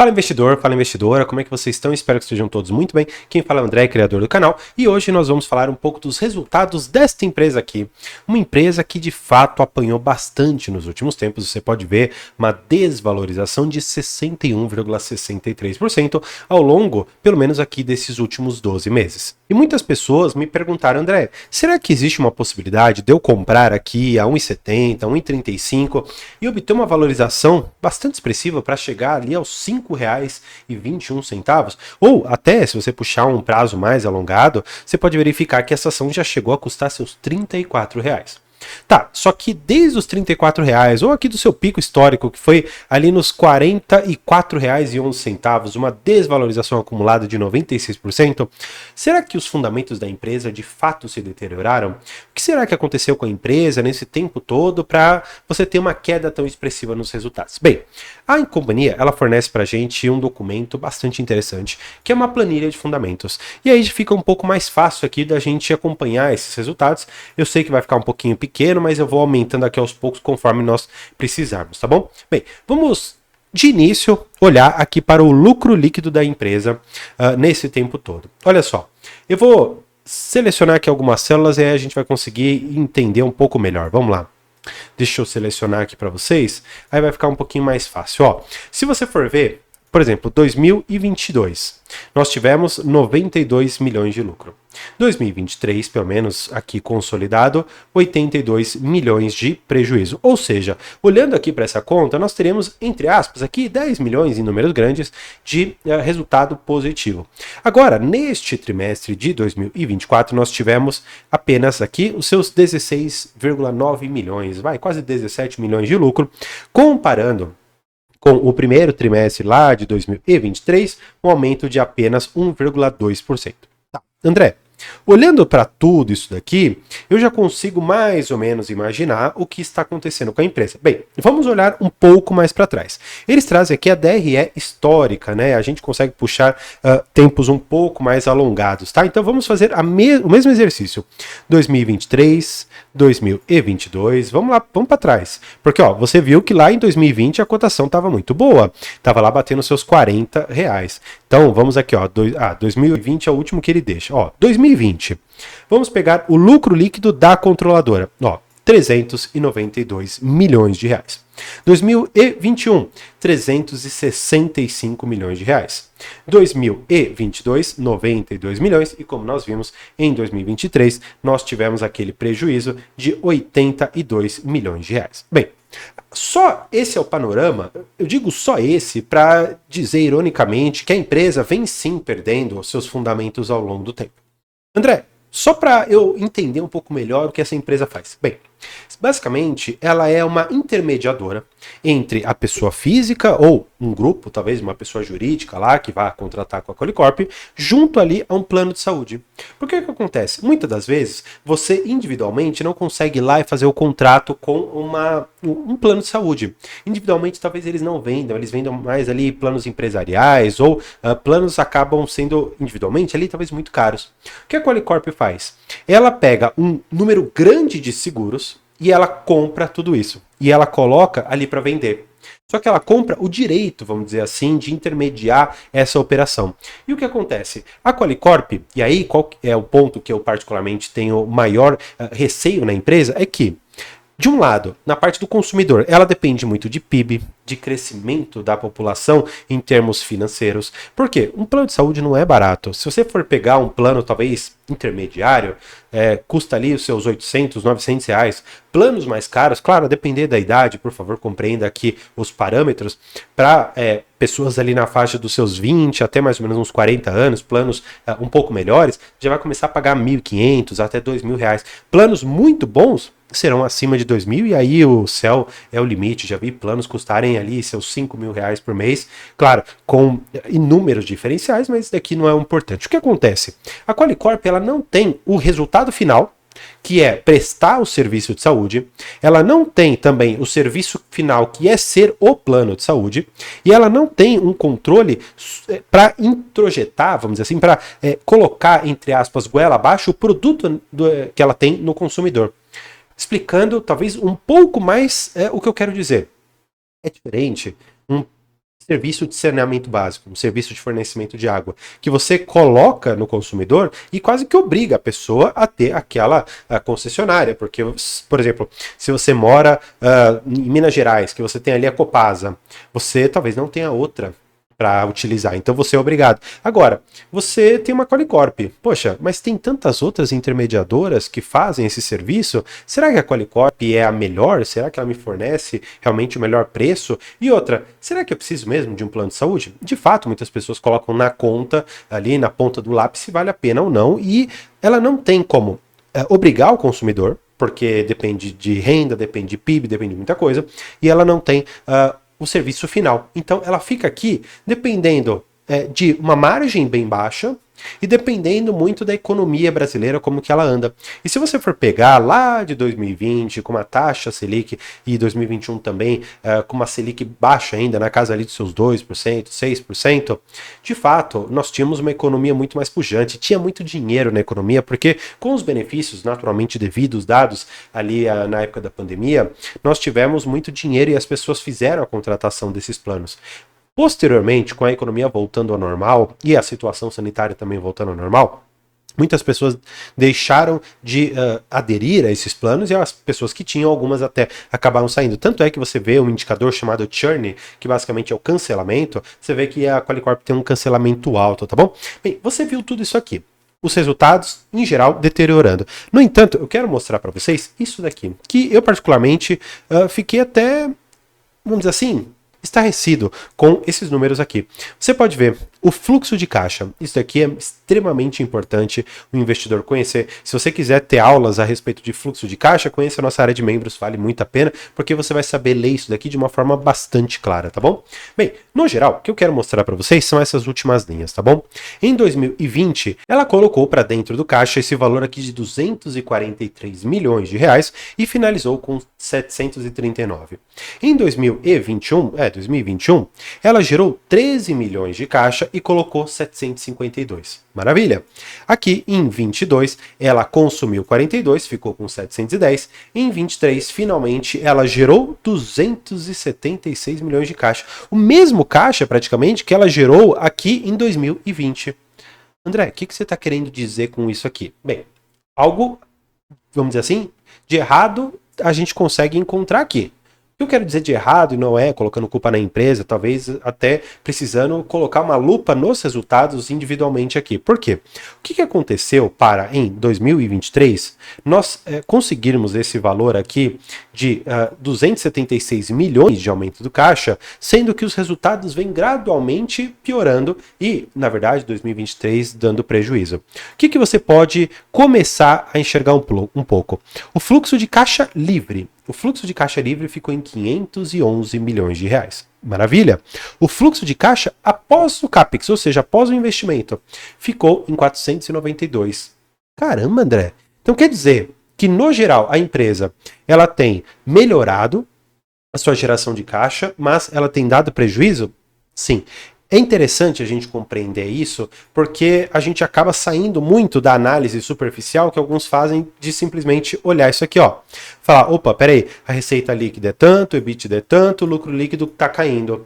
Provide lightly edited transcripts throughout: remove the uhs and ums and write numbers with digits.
Fala investidor, fala investidora, como é que vocês estão? Espero que estejam todos muito bem. Quem fala é o André, criador do canal, e hoje nós vamos falar um pouco dos resultados desta empresa aqui. Uma empresa que de fato apanhou bastante nos últimos tempos, você pode ver uma desvalorização de 61,63% ao longo, pelo menos aqui, desses últimos 12 meses. E muitas pessoas me perguntaram, André, será que existe uma possibilidade de eu comprar aqui a 1,70, 1,35 e obter uma valorização bastante expressiva para chegar ali aos R$5,21? Ou até, se você puxar um prazo mais alongado, você pode verificar que essa ação já chegou a custar seus R$34. Tá, só que desde os R$34, ou aqui do seu pico histórico, que foi ali nos R$44,11, uma desvalorização acumulada de 96%, será que os fundamentos da empresa de fato se deterioraram? O que será que aconteceu com a empresa nesse tempo todo para você ter uma queda tão expressiva nos resultados? Bem, a companhia, ela fornece para a gente um documento bastante interessante, que é uma planilha de fundamentos. E aí fica um pouco mais fácil aqui da gente acompanhar esses resultados. Eu sei que vai ficar um pouquinho pequeno, mas eu vou aumentando aqui aos poucos conforme nós precisarmos, tá bom? Bem, vamos de início olhar aqui para o lucro líquido da empresa nesse tempo todo. Olha só, eu vou selecionar aqui algumas células e aí a gente vai conseguir entender um pouco melhor. Vamos lá. Deixa eu selecionar aqui para vocês, aí vai ficar um pouquinho mais fácil. Ó, se você for ver, por exemplo, 2022, nós tivemos 92 milhões de lucro. 2023, pelo menos aqui consolidado, 82 milhões de prejuízo. Ou seja, olhando aqui para essa conta, nós teremos, entre aspas, aqui 10 milhões em números grandes de resultado positivo. Agora, neste trimestre de 2024, nós tivemos apenas aqui os seus 16,9 milhões, quase 17 milhões de lucro, comparando com o primeiro trimestre lá de 2023, um aumento de apenas 1,2%. Tá. André, olhando para tudo isso daqui, eu já consigo mais ou menos imaginar o que está acontecendo com a empresa. Bem, vamos olhar um pouco mais para trás. Eles trazem aqui a DRE histórica, né? A gente consegue puxar tempos um pouco mais alongados, tá? Então vamos fazer o mesmo exercício. 2023, 2022, vamos lá, vamos para trás. Porque ó, você viu que lá em 2020 a cotação estava muito boa, estava lá batendo seus R$40. Então vamos aqui, ó, 2020 é o último que ele deixa. Ó, 2020. Vamos pegar o lucro líquido da controladora. Ó, 392 milhões de reais. 2021, 365 milhões de reais. 2022, 92 milhões. E como nós vimos, em 2023, nós tivemos aquele prejuízo de 82 milhões de reais. Bem, só esse é o panorama, eu digo só esse para dizer ironicamente que a empresa vem sim perdendo os seus fundamentos ao longo do tempo. André, só para eu entender um pouco melhor o que essa empresa faz. Bem, basicamente ela é uma intermediadora entre a pessoa física ou um grupo, talvez uma pessoa jurídica lá que vai contratar com a Qualicorp, junto ali a um plano de saúde. Por que acontece? Muitas das vezes você individualmente não consegue ir lá e fazer o contrato com um plano de saúde. Individualmente talvez eles não vendam, eles vendam mais ali planos empresariais ou planos acabam sendo individualmente ali talvez muito caros. O que a Qualicorp faz? Ela pega um número grande de seguros e ela compra tudo isso. E ela coloca ali para vender. Só que ela compra o direito, vamos dizer assim, de intermediar essa operação. E o que acontece? A Qualicorp, e aí qual é o ponto que eu particularmente tenho maior receio na empresa, é que, de um lado, na parte do consumidor, ela depende muito de PIB, de crescimento da população em termos financeiros. Por quê? Um plano de saúde não é barato. Se você for pegar um plano talvez intermediário, custa ali os seus 800, 900 reais. Planos mais caros, claro, a depender da idade, por favor, compreenda aqui os parâmetros, para pessoas ali na faixa dos seus 20 até mais ou menos uns 40 anos, planos um pouco melhores, já vai começar a pagar 1.500 até R$2.000. Planos muito bons serão acima de 2.000 e aí o céu é o limite. Já vi planos custarem ali seus R$5.000 por mês, claro, com inúmeros diferenciais, mas isso daqui não é o importante. O que acontece? A Qualicorp, ela não tem o resultado final, que é prestar o serviço de saúde, ela não tem também o serviço final, que é ser o plano de saúde, e ela não tem um controle para introjetar, vamos dizer assim, para colocar, entre aspas, goela abaixo o produto que ela tem no consumidor. Explicando talvez um pouco mais o que eu quero dizer. É diferente serviço de saneamento básico, um serviço de fornecimento de água, que você coloca no consumidor e quase que obriga a pessoa a ter aquela concessionária, porque, por exemplo, se você mora em Minas Gerais, que você tem ali a Copasa, você talvez não tenha outra para utilizar, então você é obrigado. Agora, você tem uma Qualicorp, poxa, mas tem tantas outras intermediadoras que fazem esse serviço, será que a Qualicorp é a melhor? Será que ela me fornece realmente o melhor preço? E outra, será que eu preciso mesmo de um plano de saúde? De fato, muitas pessoas colocam na conta, ali na ponta do lápis, se vale a pena ou não, e ela não tem como obrigar o consumidor, porque depende de renda, depende de PIB, depende de muita coisa, e ela não tem o serviço final. Então ela fica aqui dependendo de uma margem bem baixa e dependendo muito da economia brasileira, como que ela anda. E se você for pegar lá de 2020, com uma taxa Selic, e 2021 também, com uma Selic baixa ainda, na casa ali dos seus 2%, 6%, de fato, nós tínhamos uma economia muito mais pujante, tinha muito dinheiro na economia, porque com os benefícios naturalmente devidos, dados ali na época da pandemia, nós tivemos muito dinheiro e as pessoas fizeram a contratação desses planos. Posteriormente, com a economia voltando ao normal e a situação sanitária também voltando ao normal, muitas pessoas deixaram de aderir a esses planos e as pessoas que tinham, algumas até acabaram saindo. Tanto é que você vê um indicador chamado churn, que basicamente é o cancelamento, você vê que a Qualicorp tem um cancelamento alto, tá bom? Bem, você viu tudo isso aqui. Os resultados, em geral, deteriorando. No entanto, eu quero mostrar para vocês isso daqui, que eu particularmente fiquei até, vamos dizer assim, estarrecido com esses números aqui. Você pode ver o fluxo de caixa. Isso daqui é extremamente importante o investidor conhecer. Se você quiser ter aulas a respeito de fluxo de caixa, conheça a nossa área de membros, vale muito a pena, porque você vai saber ler isso daqui de uma forma bastante clara, tá bom? Bem, no geral, o que eu quero mostrar para vocês são essas últimas linhas, tá bom? Em 2020, ela colocou para dentro do caixa esse valor aqui de 243 milhões de reais e finalizou com 739. Em 2021, ela gerou 13 milhões de caixa e colocou 752. Maravilha! Aqui em 22, ela consumiu 42, ficou com 710. Em 23, finalmente, ela gerou 276 milhões de caixa. O mesmo caixa, praticamente, que ela gerou aqui em 2020. André, o que você está querendo dizer com isso aqui? Bem, algo, vamos dizer assim, de errado a gente consegue encontrar aqui. O que eu quero dizer de errado, e não é colocando culpa na empresa, talvez até precisando colocar uma lupa nos resultados individualmente aqui. Por quê? O que aconteceu para, em 2023, nós conseguirmos esse valor aqui de 276 milhões de aumento do caixa, sendo que os resultados vêm gradualmente piorando e, na verdade, 2023 dando prejuízo. O que você pode começar a enxergar um pouco? O fluxo de caixa livre. O fluxo de caixa livre ficou em 511 milhões de reais. Maravilha! O fluxo de caixa após o CAPEX, ou seja, após o investimento, ficou em 492. Caramba, André! Então quer dizer que, no geral, a empresa ela tem melhorado a sua geração de caixa, mas ela tem dado prejuízo? Sim. É interessante a gente compreender isso, porque a gente acaba saindo muito da análise superficial que alguns fazem de simplesmente olhar isso aqui, ó. Falar, opa, peraí, a receita líquida é tanto, o EBITDA é tanto, o lucro líquido tá caindo.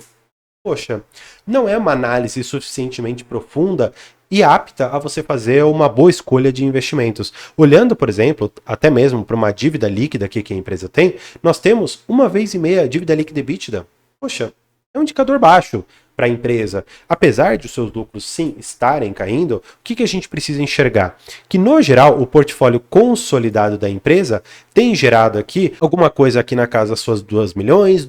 Poxa, não é uma análise suficientemente profunda e apta a você fazer uma boa escolha de investimentos. Olhando, por exemplo, até mesmo para uma dívida líquida aqui que a empresa tem, nós temos 1,5 a dívida líquida EBITDA. Poxa, é um indicador baixo para a empresa. Apesar de os seus lucros sim estarem caindo, o que a gente precisa enxergar? Que no geral o portfólio consolidado da empresa tem gerado aqui alguma coisa aqui na casa das suas 2 milhões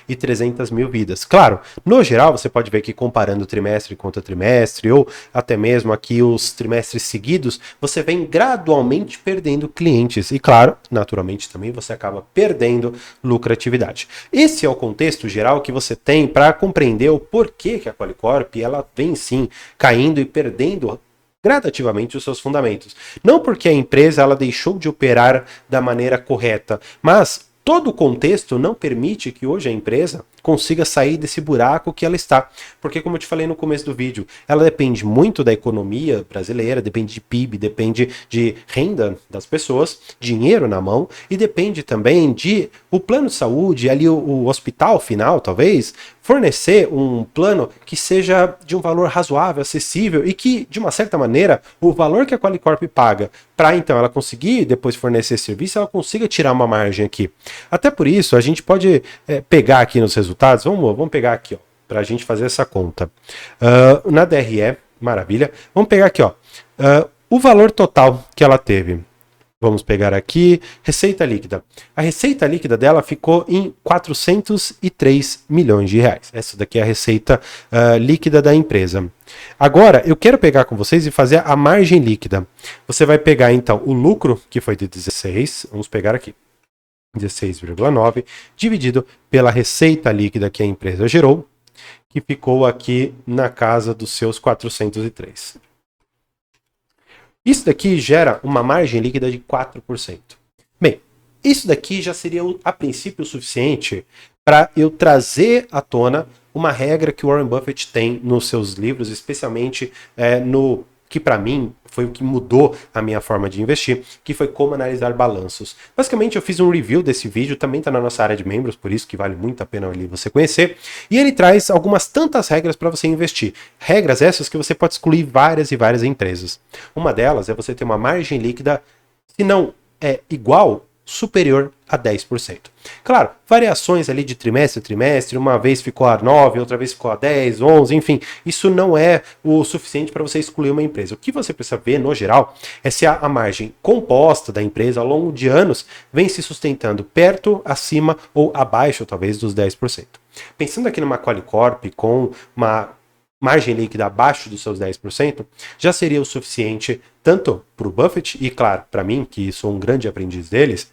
e 300 mil vidas. Claro, no geral você pode ver que comparando trimestre contra trimestre ou até mesmo aqui os trimestres seguidos, você vem gradualmente perdendo clientes e claro, naturalmente também você acaba perdendo lucratividade. Esse é o contexto geral que você tem para compreender o porquê que a Qualicorp ela vem sim caindo e perdendo gradativamente os seus fundamentos. Não porque a empresa ela deixou de operar da maneira correta, mas todo o contexto não permite que hoje a empresa consiga sair desse buraco que ela está. Porque, como eu te falei no começo do vídeo, ela depende muito da economia brasileira, depende de PIB, depende de renda das pessoas, dinheiro na mão, e depende também de o plano de saúde, ali o hospital final, talvez, fornecer um plano que seja de um valor razoável, acessível e que, de uma certa maneira, o valor que a Qualicorp paga para então ela conseguir depois fornecer serviço, ela consiga tirar uma margem aqui. Até por isso, a gente pode pegar aqui nos resultados, vamos pegar aqui, para a gente fazer essa conta. Na DRE, maravilha, vamos pegar aqui, o valor total que ela teve. Vamos pegar aqui, receita líquida. A receita líquida dela ficou em 403 milhões de reais. Essa daqui é a receita líquida da empresa. Agora, eu quero pegar com vocês e fazer a margem líquida. Você vai pegar, então, o lucro, que foi de 16, vamos pegar aqui, 16,9, dividido pela receita líquida que a empresa gerou, que ficou aqui na casa dos seus 403. Isso daqui gera uma margem líquida de 4%. Bem, isso daqui já seria a princípio o suficiente para eu trazer à tona uma regra que o Warren Buffett tem nos seus livros, especialmente no que para mim foi o que mudou a minha forma de investir, que foi como analisar balanços. Basicamente eu fiz um review desse vídeo, também está na nossa área de membros, por isso que vale muito a pena ali você conhecer, e ele traz algumas tantas regras para você investir. Regras essas que você pode excluir várias e várias empresas. Uma delas é você ter uma margem líquida, se não é igual, superior a 10%. Claro, variações ali de trimestre a trimestre, uma vez ficou a 9, outra vez ficou a 10, 11, enfim, isso não é o suficiente para você excluir uma empresa. O que você precisa ver, no geral, é se a margem composta da empresa ao longo de anos vem se sustentando perto, acima ou abaixo, talvez, dos 10%. Pensando aqui numa Qualicorp com uma margem líquida abaixo dos seus 10%, já seria o suficiente tanto para o Buffett e, claro, para mim, que sou um grande aprendiz deles,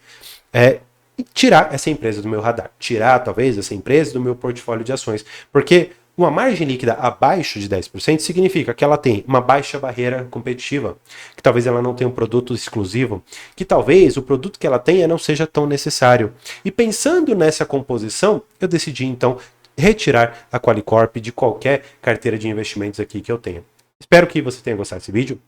tirar essa empresa do meu radar, tirar talvez essa empresa do meu portfólio de ações, porque uma margem líquida abaixo de 10% significa que ela tem uma baixa barreira competitiva, que talvez ela não tenha um produto exclusivo, que talvez o produto que ela tenha não seja tão necessário. E pensando nessa composição, eu decidi então retirar a Qualicorp de qualquer carteira de investimentos aqui que eu tenha. Espero que você tenha gostado desse vídeo,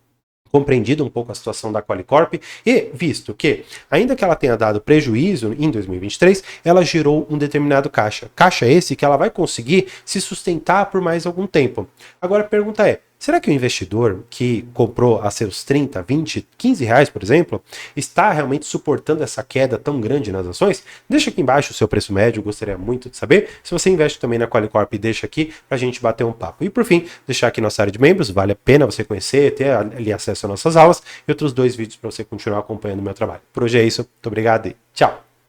compreendido um pouco a situação da Qualicorp e visto que, ainda que ela tenha dado prejuízo em 2023, ela gerou um determinado caixa. Caixa esse que ela vai conseguir se sustentar por mais algum tempo. Agora a pergunta é, será que o investidor que comprou a seus 30, 20, 15 reais, por exemplo, está realmente suportando essa queda tão grande nas ações? Deixa aqui embaixo o seu preço médio, gostaria muito de saber. Se você investe também na Qualicorp, deixa aqui para a gente bater um papo. E por fim, deixar aqui nossa área de membros, vale a pena você conhecer, ter ali acesso às nossas aulas e outros 2 vídeos para você continuar acompanhando o meu trabalho. Por hoje é isso, muito obrigado e tchau!